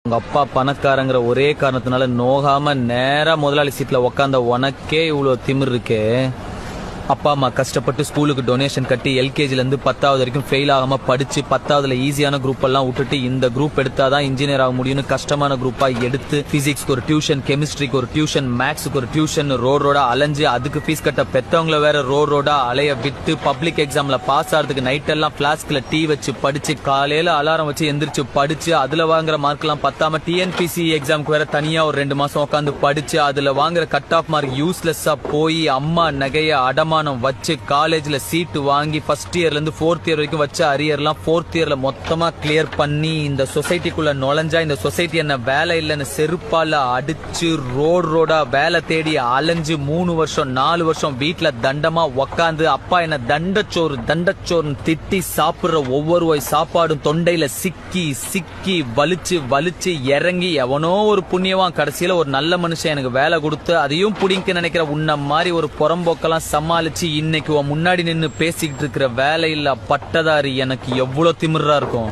உங்க அப்பா பணக்காரங்கிற ஒரே காரணத்தினால நோகாம நேரா முதலாளி சீட்ல உக்காந்த உனக்கே இவ்வளவு திமிர் இருக்கே. அப்பா அம்மா கஷ்டப்பட்டு ஸ்கூலுக்கு டொனேஷன் கட்டி எல்கேஜில இருந்து 10வது வரைக்கும் ஃபெயில் ஆகாம படிச்சு 10வதுல ஈஸியான குரூப் எல்லாம் விட்டுட்டு இந்த குரூப் எடுத்தாதான் இன்ஜினியர் ஆக முடியும்னு கஷ்டமான குரூப்பா எடுத்து பிசிக்ஸ்க்கு ஒரு டியூஷன், கெமிஸ்ட்ரிக்கு ஒரு டியூஷன், மேக்ஸுக்கு ஒரு டியூஷன் ரோடா அலைஞ்சு அதுக்கு ஃபீஸ் கட்ட பெத்தவங்கள வேற ரோடா அலைய விட்டு பப்ளிக் எக்ஸாம்ல பாஸ் ஆகிறதுக்கு நைட் எல்லாம் பிளாஸ்க்ல டீ வச்சு படிச்சு காலையில அலாரம் வச்சு எந்திரிச்சு படிச்சு அதுல வாங்குற மார்க் எல்லாம் பத்தாம டிஎன்பிசி எக்ஸாம்க்கு வேற தனியா ஒரு 2 மாசம் உட்காந்து படிச்சு அதுல வாங்குற கட் ஆஃப் மார்க் யூஸ்லெஸ்ஸா போய் அம்மா நகைய அடமா வச்சு காலேஜ்ல சீட் வாங்கி ஃபர்ஸ்ட் இயர்ல இருந்து 4th இயர் வரைக்கும் வச்ச அரியர்லாம் 4th இயர்ல மொத்தமா கிளியர் பண்ணி இந்த சொசைட்டிக்குள்ள நுழைஞ்சா இந்த சொசைட்டி என்ன வேலை இல்லைன்னு செருப்பால அடிச்சு ரோடா வேலை தேடி அலைஞ்சு 3 வருஷம் 4 வருஷம் வீட்டுல தண்டமா உக்காந்து அப்பா என்ன தண்டச்சோறுன்னு திட்டி சாப்பிடுற ஒவ்வொரு வாய் சாப்பாடும் தொண்டையில சிக்கி வலிச்சு இறங்கி எவனோ ஒரு புண்ணியவான் கடைசியில ஒரு நல்ல மனுஷன் எனக்கு வேலை கொடுத்து அதையும் புடிங்க நினைக்கிற உன்ன மாதிரி ஒரு புறம்போக்கெல்லாம் சமாளி இன்னைக்கு முன்னாடி நின்னு பேசிக்கிட்டு இருக்கிற வேலையில்லா பட்டதாரி எனக்கு எவ்வளவு திமிரா இருக்கும்.